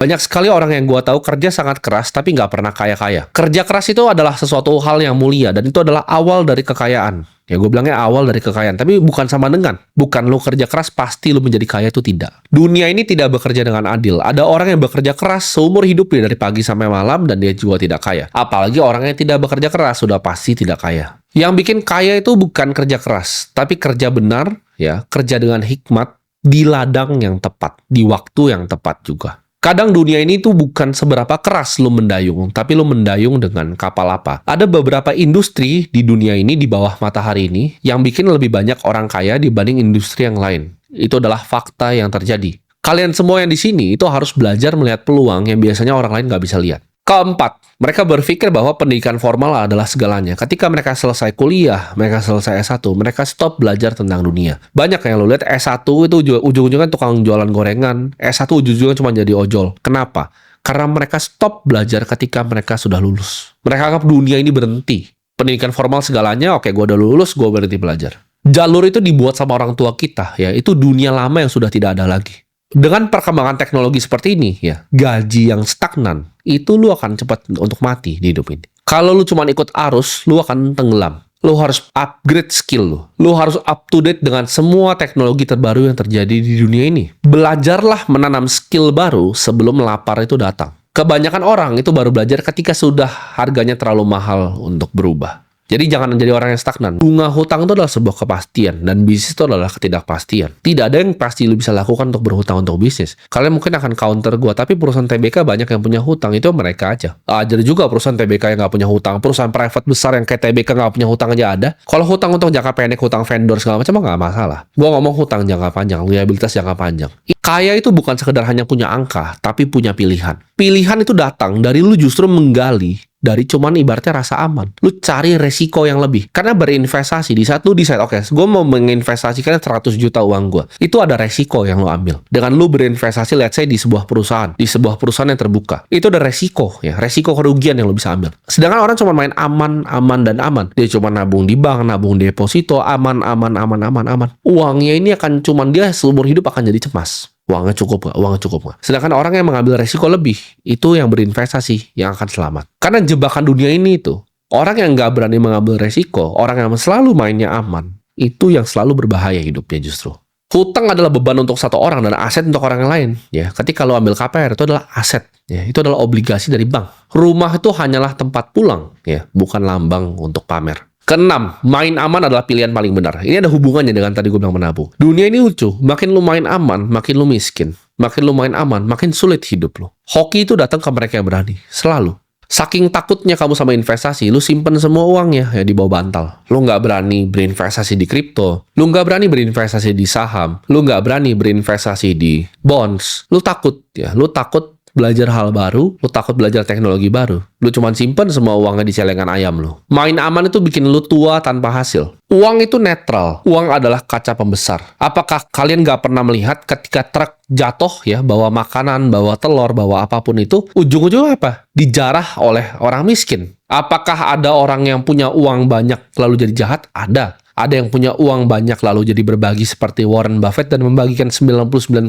Banyak sekali orang yang gua tahu kerja sangat keras tapi nggak pernah kaya-kaya. Kerja keras itu adalah sesuatu hal yang mulia dan itu adalah awal dari kekayaan. Ya gue bilangnya awal dari kekayaan, tapi bukan sama dengan. Bukan lu kerja keras pasti lu menjadi kaya, itu tidak. Dunia ini tidak bekerja dengan adil. Ada orang yang bekerja keras seumur hidupnya dari pagi sampai malam dan dia juga tidak kaya. Apalagi orang yang tidak bekerja keras sudah pasti tidak kaya. Yang bikin kaya itu bukan kerja keras, tapi kerja benar, ya, kerja dengan hikmat di ladang yang tepat, di waktu yang tepat juga. Kadang dunia ini tuh bukan seberapa keras lu mendayung, tapi lu mendayung dengan kapal apa. Ada beberapa industri di dunia ini, di bawah matahari ini, yang bikin lebih banyak orang kaya dibanding industri yang lain. Itu adalah fakta yang terjadi. Kalian semua yang di sini itu harus belajar melihat peluang yang biasanya orang lain nggak bisa lihat. Keempat, mereka berpikir bahwa pendidikan formal adalah segalanya. Ketika mereka selesai kuliah, mereka selesai S1, mereka stop belajar tentang dunia. Banyak yang lo lihat S1 itu ujung-ujungnya tukang jualan gorengan, S1 ujung-ujungnya cuma jadi ojol. Kenapa? Karena mereka stop belajar ketika mereka sudah lulus. Mereka anggap dunia ini berhenti. Pendidikan formal segalanya, oke, gue udah lulus, gue berhenti belajar. Jalur itu dibuat sama orang tua kita, ya, itu dunia lama yang sudah tidak ada lagi. Dengan perkembangan teknologi seperti ini, ya, gaji yang stagnan, itu lu akan cepat untuk mati di hidup ini. Kalau lu cuma ikut arus, lu akan tenggelam. Lu harus upgrade skill lu. Lu harus up to date dengan semua teknologi terbaru yang terjadi di dunia ini. Belajarlah menanam skill baru sebelum lapar itu datang. Kebanyakan orang itu baru belajar ketika sudah harganya terlalu mahal untuk berubah. Jadi jangan menjadi orang yang stagnan. Bunga hutang itu adalah sebuah kepastian, dan bisnis itu adalah ketidakpastian. Tidak ada yang pasti lu bisa lakukan untuk berhutang untuk bisnis. Kalian mungkin akan counter gua, tapi perusahaan TBK banyak yang punya hutang, itu mereka aja. Ada juga perusahaan TBK yang nggak punya hutang, perusahaan private besar yang kayak TBK nggak punya hutang aja ada. Kalau hutang untuk jangka pendek, hutang vendor segala macam nggak masalah. Gua ngomong hutang jangka panjang, liabilitas jangka panjang. Kaya itu bukan sekedar hanya punya angka, tapi punya pilihan. Pilihan itu datang dari lu justru menggali dari cuman ibaratnya rasa aman. Lu cari resiko yang lebih. Karena berinvestasi, di saat lu decide, oke, gue mau menginvestasikan 100 juta uang gue. Itu ada resiko yang lu ambil. Dengan lu berinvestasi, let's say, di sebuah perusahaan. Di sebuah perusahaan yang terbuka. Itu ada resiko, ya. Resiko kerugian yang lu bisa ambil. Sedangkan orang cuma main aman, aman, dan aman. Dia cuma nabung di bank, nabung deposito, aman, aman, aman, aman, aman. Uangnya ini akan cuman dia seumur hidup akan jadi cemas. Uangnya cukup nggak? Uangnya cukup nggak? Sedangkan orang yang mengambil resiko lebih, itu yang berinvestasi, yang akan selamat. Karena jebakan dunia ini itu, orang yang nggak berani mengambil resiko, orang yang selalu mainnya aman, itu yang selalu berbahaya hidupnya justru. Hutang adalah beban untuk satu orang dan aset untuk orang yang lain. Ya, ketika lo ambil KPR, itu adalah aset. Ya, itu adalah obligasi dari bank. Rumah itu hanyalah tempat pulang, ya, bukan lambang untuk pamer. Keenam, main aman adalah pilihan paling benar. Ini ada hubungannya dengan tadi gue bilang menabung. Dunia ini lucu. Makin lu main aman, makin lu miskin. Makin lu main aman, makin sulit hidup lu. Hoki itu datang ke mereka yang berani. Selalu. Saking takutnya kamu sama investasi, lu simpen semua uangnya ya di bawah bantal. Lu nggak berani berinvestasi di kripto. Lu nggak berani berinvestasi di saham. Lu nggak berani berinvestasi di bonds. Lu takut ya. Lu takut belajar hal baru, lu takut belajar teknologi baru. Lu cuma simpen semua uangnya di celengan ayam lu. Main aman itu bikin lu tua tanpa hasil. Uang itu netral. Uang adalah kaca pembesar. Apakah kalian nggak pernah melihat ketika truk jatuh ya, bawa makanan, bawa telur, bawa apapun itu, ujung-ujungnya apa? Dijarah oleh orang miskin. Apakah ada orang yang punya uang banyak lalu jadi jahat? Ada. Ada yang punya uang banyak lalu jadi berbagi seperti Warren Buffett dan membagikan 99,9%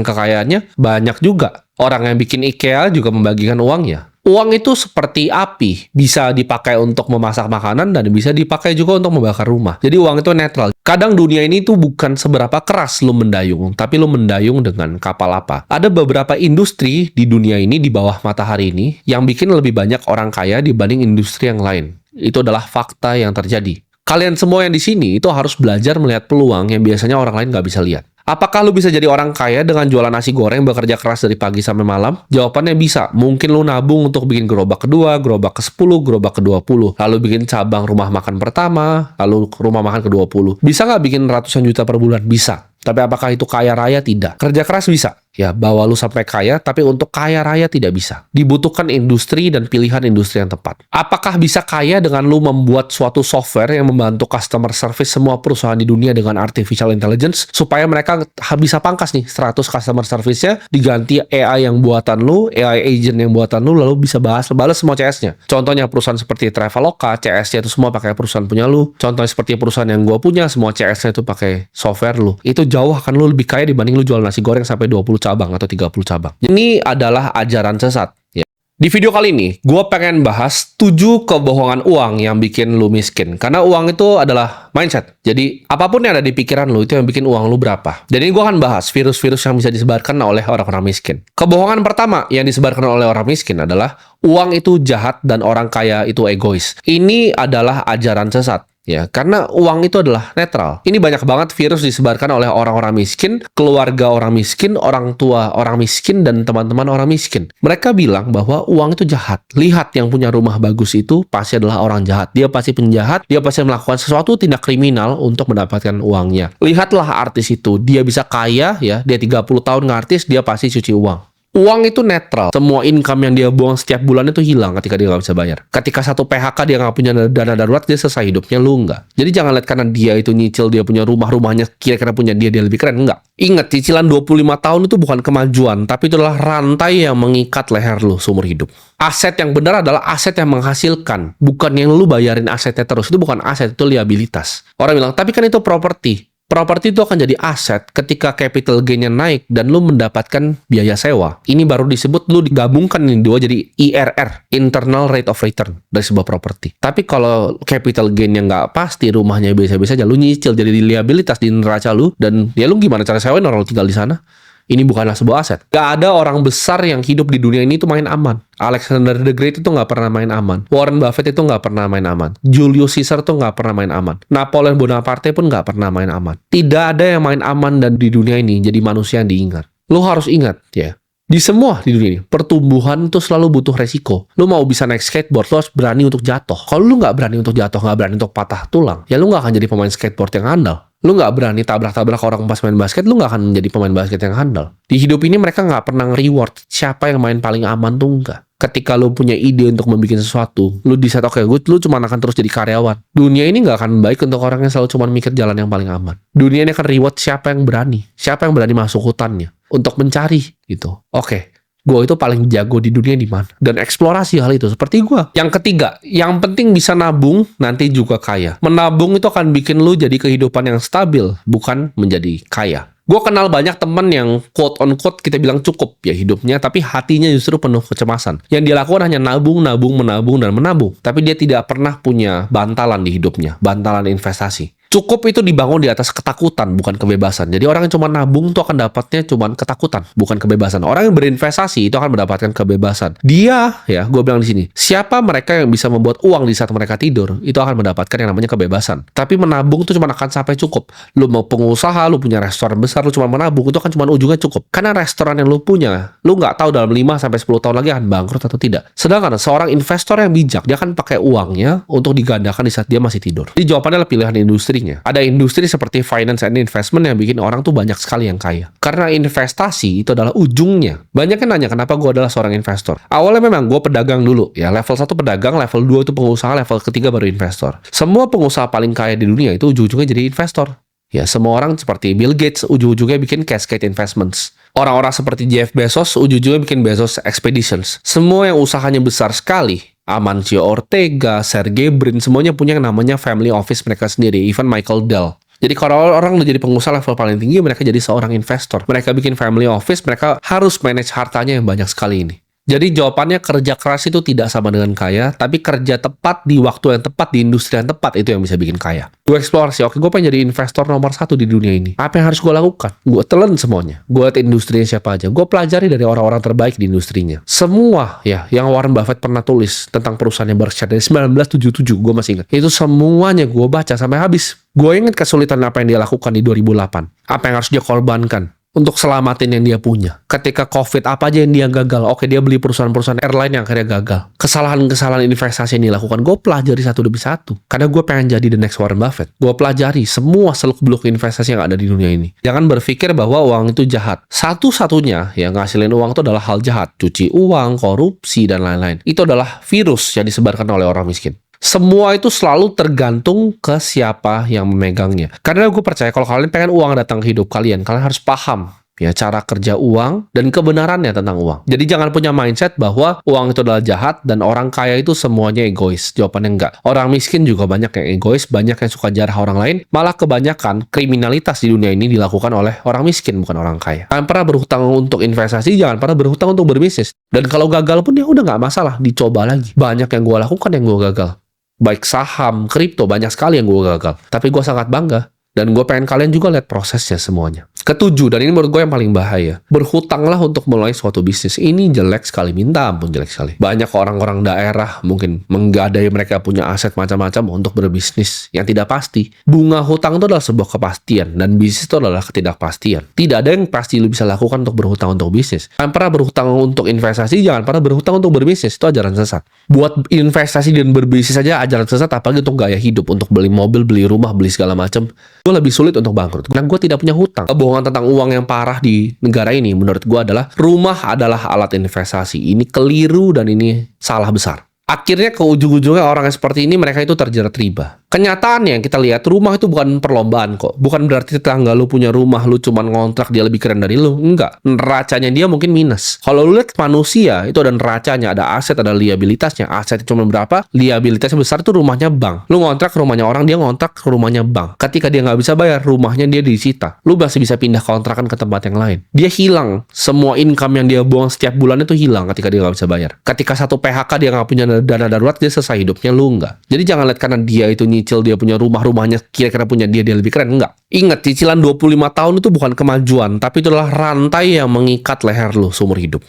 kekayaannya. Banyak juga. Orang yang bikin IKEA juga membagikan uangnya. Uang itu seperti api. Bisa dipakai untuk memasak makanan dan bisa dipakai juga untuk membakar rumah. Jadi uang itu netral. Kadang dunia ini tuh bukan seberapa keras lu mendayung, tapi lu mendayung dengan kapal apa. Ada beberapa industri di dunia ini, di bawah matahari ini, yang bikin lebih banyak orang kaya dibanding industri yang lain. Itu adalah fakta yang terjadi. Kalian semua yang di sini itu harus belajar melihat peluang yang biasanya orang lain nggak bisa lihat. Apakah lu bisa jadi orang kaya dengan jualan nasi goreng bekerja keras dari pagi sampai malam? Jawabannya bisa. Mungkin lu nabung untuk bikin gerobak kedua, gerobak ke-10, gerobak ke-20. Lalu bikin cabang rumah makan pertama, lalu rumah makan ke-20. Bisa nggak bikin ratusan juta per bulan? Bisa. Tapi apakah itu kaya raya? Tidak. Kerja keras bisa. Ya, bawa lu sampai kaya, tapi untuk kaya raya tidak bisa. Dibutuhkan industri dan pilihan industri yang tepat. Apakah bisa kaya dengan lu membuat suatu software yang membantu customer service semua perusahaan di dunia dengan artificial intelligence, supaya mereka bisa pangkas nih 100 customer service-nya, diganti AI yang buatan lu, AI agent yang buatan lu, lalu bisa balas semua CS-nya. Contohnya perusahaan seperti Traveloka, CS-nya itu semua pakai perusahaan punya lu. Contohnya seperti perusahaan yang gua punya, semua CS-nya itu pakai software lu. Itu jauh akan lu lebih kaya dibanding lu jual nasi goreng sampai 20 cabang atau 30 cabang. Ini adalah ajaran sesat. Ya. Di video kali ini, gue pengen bahas 7 kebohongan uang yang bikin lu miskin. Karena uang itu adalah mindset. Jadi, apapun yang ada di pikiran lu, itu yang bikin uang lu berapa. Dan ini gue akan bahas virus-virus yang bisa disebarkan oleh orang-orang miskin. Kebohongan pertama yang disebarkan oleh orang miskin adalah uang itu jahat dan orang kaya itu egois. Ini adalah ajaran sesat. Ya, karena uang itu adalah netral. Ini banyak banget virus disebarkan oleh orang-orang miskin, keluarga orang miskin, orang tua orang miskin, dan teman-teman orang miskin. Mereka bilang bahwa uang itu jahat. Lihat yang punya rumah bagus itu pasti adalah orang jahat. Dia pasti penjahat, dia pasti melakukan sesuatu tindak kriminal untuk mendapatkan uangnya. Lihatlah artis itu, dia bisa kaya ya, dia 30 tahun ngartis, dia pasti cuci uang. Uang itu netral. Semua income yang dia buang setiap bulan itu hilang ketika dia nggak bisa bayar. Ketika satu PHK dia nggak punya dana darurat, dia selesai hidupnya, lu nggak. Jadi jangan lihat karena dia itu nyicil, dia punya rumahnya kira-kira punya dia lebih keren. Nggak. Ingat, cicilan 25 tahun itu bukan kemajuan, tapi itu adalah rantai yang mengikat leher lu seumur hidup. Aset yang benar adalah aset yang menghasilkan, bukan yang lu bayarin asetnya terus. Itu bukan aset, itu liabilitas. Orang bilang, tapi kan itu properti. Properti itu akan jadi aset ketika capital gain-nya naik dan lu mendapatkan biaya sewa. Ini baru disebut lu digabungkan ini dua jadi IRR, Internal Rate of Return, dari sebuah properti. Tapi kalau capital gain-nya nggak pasti, rumahnya biasa-biasa aja, lu nyicil jadi liabilitas di neraca lu, dan ya lu gimana cara sewain orang lu tinggal di sana? Ini bukanlah sebuah aset. Gak ada orang besar yang hidup di dunia ini itu main aman. Alexander the Great itu nggak pernah main aman. Warren Buffett itu nggak pernah main aman. Julius Caesar itu nggak pernah main aman. Napoleon Bonaparte pun nggak pernah main aman. Tidak ada yang main aman dan di dunia ini jadi manusia yang diingat. Lo harus ingat ya. Di semua di dunia ini, pertumbuhan itu selalu butuh resiko. Lu mau bisa naik skateboard, lu harus berani untuk jatuh. Kalau lu nggak berani untuk jatuh, nggak berani untuk patah tulang, ya lu nggak akan jadi pemain skateboard yang handal. Lu nggak berani tabrak-tabrak orang pas main basket, lu nggak akan menjadi pemain basket yang handal. Di hidup ini mereka nggak pernah nge-reward siapa yang main paling aman tuh nggak. Ketika lu punya ide untuk membuat sesuatu, lu decide, oke, lu cuma akan terus jadi karyawan. Dunia ini nggak akan baik untuk orang yang selalu cuma mikir jalan yang paling aman. Dunia ini akan reward siapa yang berani. Siapa yang berani masuk hutannya untuk mencari gitu. Oke. Gue itu paling jago di dunia di mana, dan eksplorasi hal itu seperti gue. Yang ketiga, yang penting bisa nabung, nanti juga kaya. Menabung itu akan bikin lu jadi kehidupan yang stabil, bukan menjadi kaya. Gue kenal banyak teman yang quote on quote kita bilang cukup ya hidupnya, tapi hatinya justru penuh kecemasan. Yang dia lakukan hanya nabung, menabung, dan menabung. Tapi dia tidak pernah punya bantalan di hidupnya, bantalan investasi. Cukup itu dibangun di atas ketakutan, bukan kebebasan. Jadi orang yang cuma nabung tuh akan dapatnya cuma ketakutan, bukan kebebasan. Orang yang berinvestasi itu akan mendapatkan kebebasan. Dia, ya, gue bilang di sini, siapa mereka yang bisa membuat uang di saat mereka tidur, itu akan mendapatkan yang namanya kebebasan. Tapi menabung tuh cuma akan sampai cukup. Lu mau pengusaha, lu punya restoran besar, lu cuma menabung, itu kan cuma ujungnya cukup. Karena restoran yang lu punya, lu nggak tahu dalam 5-10 tahun lagi akan bangkrut atau tidak. Sedangkan seorang investor yang bijak, dia akan pakai uangnya untuk digandakan di saat dia masih tidur. Jadi jawabannya adalah pilihan industri. Ada industri seperti finance and investment yang bikin orang tuh banyak sekali yang kaya. Karena investasi itu adalah ujungnya. Banyak yang nanya kenapa gue adalah seorang investor. Awalnya memang gue pedagang dulu. Ya, level 1 pedagang, level 2 itu pengusaha, level ketiga baru investor. Semua pengusaha paling kaya di dunia itu ujung-ujungnya jadi investor. Ya, semua orang seperti Bill Gates ujung-ujungnya bikin Cascade Investments. Orang-orang seperti Jeff Bezos ujung-ujungnya bikin Bezos Expeditions. Semua yang usahanya besar sekali, Amancio Ortega, Sergey Brin, semuanya punya yang namanya family office mereka sendiri, even Michael Dell. Jadi kalau orang udah jadi pengusaha level paling tinggi, mereka jadi seorang investor. Mereka bikin family office, mereka harus manage hartanya yang banyak sekali ini. Jadi jawabannya kerja keras itu tidak sama dengan kaya, tapi kerja tepat di waktu yang tepat, di industri yang tepat, itu yang bisa bikin kaya. Gue eksplorasi, oke, gue pengen jadi investor nomor 1 di dunia ini. Apa yang harus gue lakukan? Gue telan semuanya. Gue lihat industrinya siapa aja. Gue pelajari dari orang-orang terbaik di industrinya. Semua ya, yang Warren Buffett pernah tulis tentang perusahaannya Berkshire dari 1977, gue masih ingat. Itu semuanya gue baca sampai habis. Gue ingat kesulitan apa yang dia lakukan di 2008. Apa yang harus dia korbankan untuk selamatin yang dia punya. Ketika COVID, apa aja yang dia gagal? Oke, dia beli perusahaan-perusahaan airline yang akhirnya gagal. Kesalahan-kesalahan investasi yang dilakukan, gue pelajari satu demi satu. Karena gue pengen jadi the next Warren Buffett. Gue pelajari semua seluk-beluk investasi yang ada di dunia ini. Jangan berpikir bahwa uang itu jahat. Satu-satunya yang ngasilin uang itu adalah hal jahat. Cuci uang, korupsi, dan lain-lain. Itu adalah virus yang disebarkan oleh orang miskin. Semua itu selalu tergantung ke siapa yang memegangnya. Karena gue percaya kalau kalian pengen uang datang ke hidup kalian harus paham ya, cara kerja uang dan kebenarannya tentang uang. Jadi jangan punya mindset bahwa uang itu adalah jahat dan orang kaya itu semuanya egois. Jawabannya enggak. Orang miskin juga banyak yang egois, banyak yang suka jarah orang lain. Malah kebanyakan kriminalitas di dunia ini dilakukan oleh orang miskin, bukan orang kaya. Jangan pernah berhutang untuk investasi, jangan pernah berhutang untuk berbisnis. Dan kalau gagal pun ya udah nggak masalah, dicoba lagi. Banyak yang gue lakukan yang gue gagal. Baik saham, kripto, banyak sekali yang gue gagal. Tapi gue sangat bangga. Dan gue pengen kalian juga lihat prosesnya semuanya. Ketujuh, dan ini menurut gue yang paling bahaya. Berhutanglah untuk mulai suatu bisnis. Ini jelek sekali, minta ampun jelek sekali. Banyak orang-orang daerah mungkin menggadai mereka punya aset macam-macam untuk berbisnis yang tidak pasti. Bunga hutang itu adalah sebuah kepastian, dan bisnis itu adalah ketidakpastian. Tidak ada yang pasti lu bisa lakukan untuk berhutang untuk bisnis. Jangan pernah berhutang untuk investasi, jangan pernah berhutang untuk berbisnis. Itu ajaran sesat. Buat investasi dan berbisnis saja ajaran sesat, apalagi untuk gaya hidup, untuk beli mobil, beli rumah, beli segala macam. Gue lebih sulit untuk bangkrut karena gue tidak punya hutang. Kebohongan tentang uang yang parah di negara ini menurut gue adalah rumah adalah alat investasi. Ini keliru dan ini salah besar. Akhirnya ke ujung-ujungnya orang yang seperti ini mereka itu terjerat riba. Kenyataannya yang kita lihat, rumah itu bukan perlombaan kok. Bukan berarti tetangga lu punya rumah, lu cuma ngontrak dia lebih keren dari lu. Enggak. Neracanya dia mungkin minus. Kalau lu lihat manusia, itu ada neracanya, ada aset, ada liabilitasnya. Aset cuma berapa, liabilitasnya besar, itu rumahnya bank. Lu ngontrak rumahnya orang, dia ngontrak rumahnya bank. Ketika dia nggak bisa bayar, rumahnya dia disita. Lu masih bisa pindah kontrakan ke tempat yang lain. Dia hilang. Semua income yang dia buang setiap bulan itu hilang ketika dia nggak bisa bayar. Ketika satu PHK dia nggak punya dana darurat, dia selesai hidupnya, lu enggak. Jadi jangan lihat karena dia itu nyicil, dia punya rumahnya kira-kira punya dia lebih keren, enggak. Ingat, cicilan 25 tahun itu bukan kemajuan, tapi itu adalah rantai yang mengikat leher lu seumur hidup.